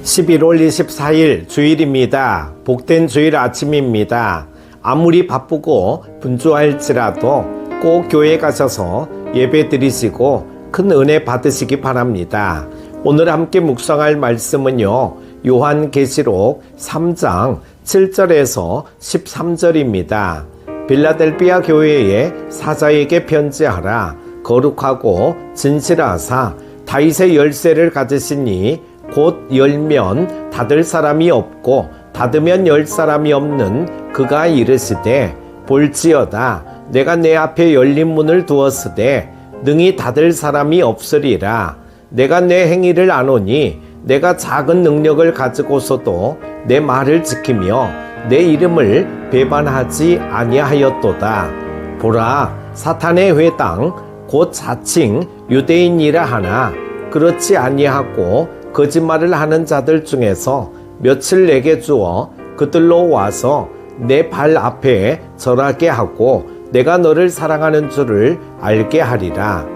11월 24일 주일입니다. 복된 주일 아침입니다. 아무리 바쁘고 분주할지라도 꼭 교회 가셔서 예배 드리시고 큰 은혜 받으시기 바랍니다. 오늘 함께 묵상할 말씀은요, 요한계시록 3장 7절에서 13절입니다. 빌라델비아 교회의 사자에게 편지하라. 거룩하고 진실하사 다윗의 열쇠를 가지시니 곧 열면 닫을 사람이 없고 닫으면 열 사람이 없는 그가 이르시되, 볼지어다 내가 내 앞에 열린 문을 두었으되 능히 닫을 사람이 없으리라. 내가 내 행위를 아노니 내가 작은 능력을 가지고서도 내 말을 지키며 내 이름을 배반하지 아니하였도다. 보라, 사탄의 회당 곧 자칭 유대인이라 하나 그렇지 아니하고 거짓말을 하는 자들 중에서 며칠 내게 주어 그들로 와서 내 발 앞에 절하게 하고 내가 너를 사랑하는 줄을 알게 하리라.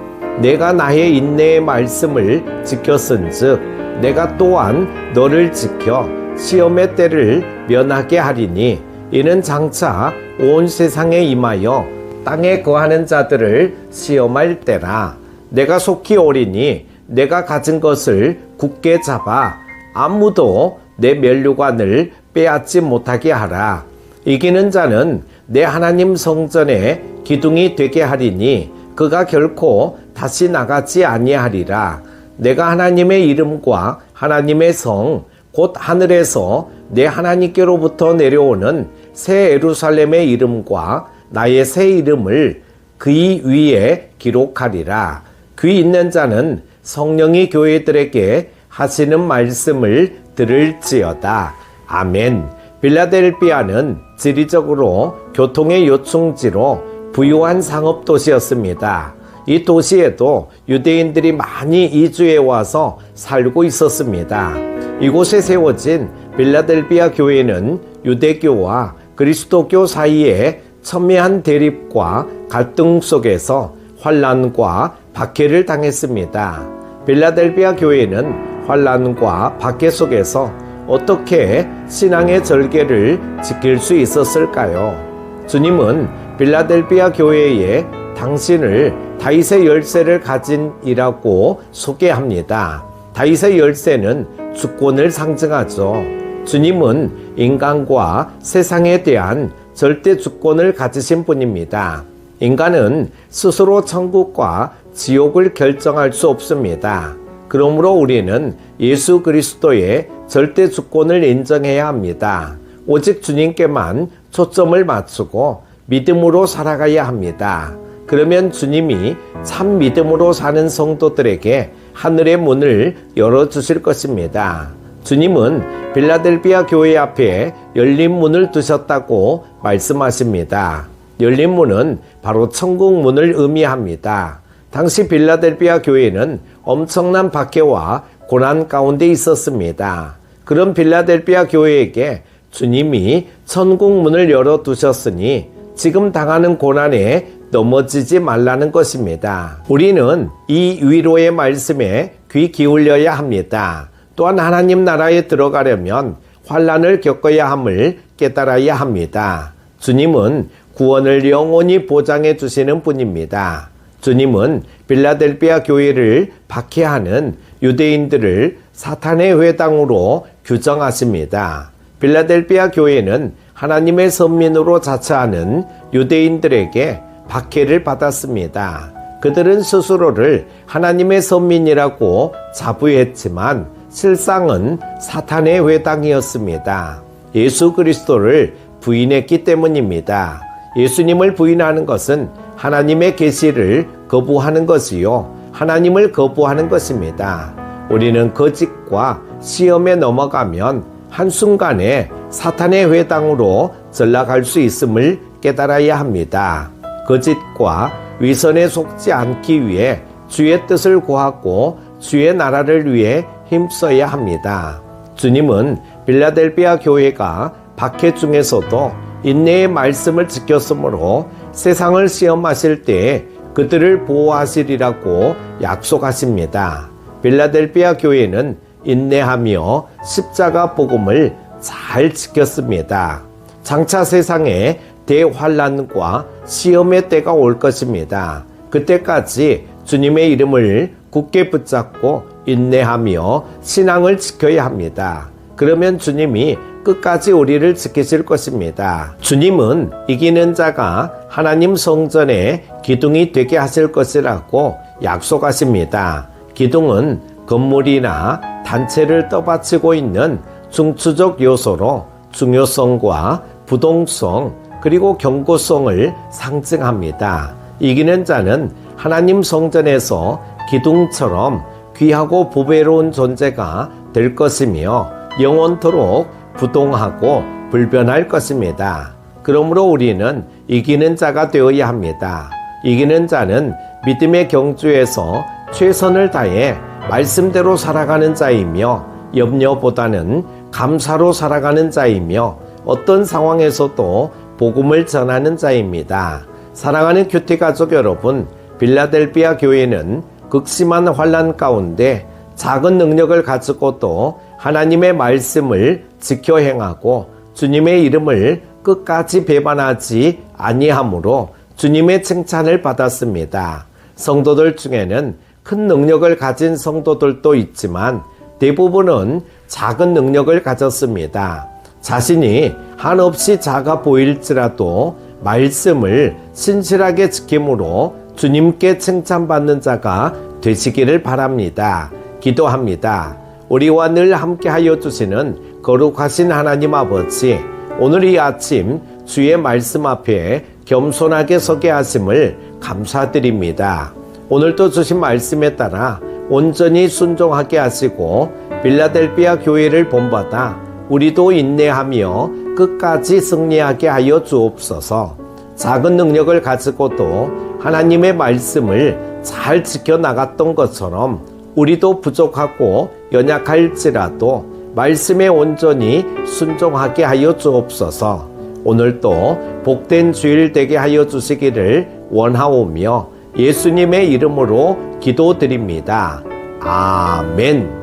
내가 나의 인내의 말씀을 지켰은즉 내가 또한 너를 지켜 시험의 때를 면하게 하리니, 이는 장차 온 세상에 임하여 땅에 거하는 자들을 시험할 때라. 내가 속히 오리니 내가 가진 것을 굳게 잡아 아무도 내 면류관을 빼앗지 못하게 하라. 이기는 자는 내 하나님 성전의 기둥이 되게 하리니 그가 결코 다시 나가지 아니하리라. 내가 하나님의 이름과 하나님의 성 곧 하늘에서 내 하나님께로부터 내려오는 새 예루살렘의 이름과 나의 새 이름을 그의 위에 기록하리라. 귀 있는 자는 성령이 교회들에게 하시는 말씀을 들을지어다. 아멘. 빌라델비아는 지리적으로 교통의 요충지로 부유한 상업도시였습니다. 이 도시에도 유대인들이 많이 이주해 와서 살고 있었습니다. 이곳에 세워진 빌라델비아 교회는 유대교와 그리스도교 사이에 첨예한 대립과 갈등 속에서 환난과 박해를 당했습니다. 빌라델비아 교회는 환난과 박해 속에서 어떻게 신앙의 절개를 지킬 수 있었을까요? 주님은 빌라델비아 교회에 당신을 다윗의 열쇠를 가진 이라고 소개합니다. 다윗의 열쇠는 주권을 상징하죠. 주님은 인간과 세상에 대한 절대 주권을 가지신 분입니다. 인간은 스스로 천국과 지옥을 결정할 수 없습니다. 그러므로 우리는 예수 그리스도의 절대 주권을 인정해야 합니다. 오직 주님께만 초점을 맞추고 믿음으로 살아가야 합니다. 그러면 주님이 참 믿음으로 사는 성도들에게 하늘의 문을 열어주실 것입니다. 주님은 빌라델비아 교회 앞에 열린 문을 두셨다고 말씀하십니다. 열린 문은 바로 천국 문을 의미합니다. 당시 빌라델비아 교회는 엄청난 박해와 고난 가운데 있었습니다. 그런 빌라델비아 교회에게 주님이 천국 문을 열어두셨으니 지금 당하는 고난에 넘어지지 말라는 것입니다. 우리는 이 위로의 말씀에 귀 기울여야 합니다. 또한 하나님 나라에 들어가려면 환난을 겪어야 함을 깨달아야 합니다. 주님은 구원을 영원히 보장해 주시는 분입니다. 주님은 빌라델비아 교회를 박해하는 유대인들을 사탄의 회당으로 규정하십니다. 빌라델비아 교회는 하나님의 선민으로 자처하는 유대인들에게 박해를 받았습니다. 그들은 스스로를 하나님의 선민이라고 자부했지만 실상은 사탄의 회당이었습니다. 예수 그리스도를 부인했기 때문입니다. 예수님을 부인하는 것은 하나님의 계시를 거부하는 것이요, 하나님을 거부하는 것입니다. 우리는 거짓과 시험에 넘어가면 한순간에 사탄의 회당으로 전락할 수 있음을 깨달아야 합니다. 거짓과 위선에 속지 않기 위해 주의 뜻을 구하고 주의 나라를 위해 힘써야 합니다. 주님은 빌라델비아 교회가 박해 중에서도 인내의 말씀을 지켰으므로 세상을 시험하실 때 그들을 보호하시리라고 약속하십니다. 빌라델비아 교회는 인내하며 십자가 복음을 잘 지켰습니다. 장차 세상에 대환란과 시험의 때가 올 것입니다. 그때까지 주님의 이름을 굳게 붙잡고 인내하며 신앙을 지켜야 합니다. 그러면 주님이 끝까지 우리를 지키실 것입니다. 주님은 이기는 자가 하나님 성전의 기둥이 되게 하실 것이라고 약속하십니다. 기둥은 건물이나 단체를 떠받치고 있는 중추적 요소로 중요성과 부동성 그리고 견고성을 상징합니다. 이기는 자는 하나님 성전에서 기둥처럼 귀하고 보배로운 존재가 될 것이며 영원토록 부동하고 불변할 것입니다. 그러므로 우리는 이기는 자가 되어야 합니다. 이기는 자는 믿음의 경주에서 최선을 다해 말씀대로 살아가는 자이며 염려보다는 감사로 살아가는 자이며 어떤 상황에서도 복음을 전하는 자입니다. 사랑하는 큐티 가족 여러분, 빌라델피아 교회는 극심한 환난 가운데 작은 능력을 가지고도 하나님의 말씀을 지켜 행하고 주님의 이름을 끝까지 배반하지 아니하므로 주님의 칭찬을 받았습니다. 성도들 중에는 큰 능력을 가진 성도들도 있지만 대부분은 작은 능력을 가졌습니다. 자신이 한없이 작아 보일지라도 말씀을 신실하게 지킴으로 주님께 칭찬받는 자가 되시기를 바랍니다. 기도합니다. 우리와 늘 함께하여 주시는 거룩하신 하나님 아버지, 오늘 이 아침 주의 말씀 앞에 겸손하게 서게 하심을 감사드립니다. 오늘도 주신 말씀에 따라 온전히 순종하게 하시고 빌라델피아 교회를 본받아 우리도 인내하며 끝까지 승리하게 하여 주옵소서. 작은 능력을 가지고도 하나님의 말씀을 잘 지켜나갔던 것처럼 우리도 부족하고 연약할지라도 말씀에 온전히 순종하게 하여 주옵소서. 오늘도 복된 주일 되게 하여 주시기를 원하오며 예수님의 이름으로 기도드립니다. 아멘.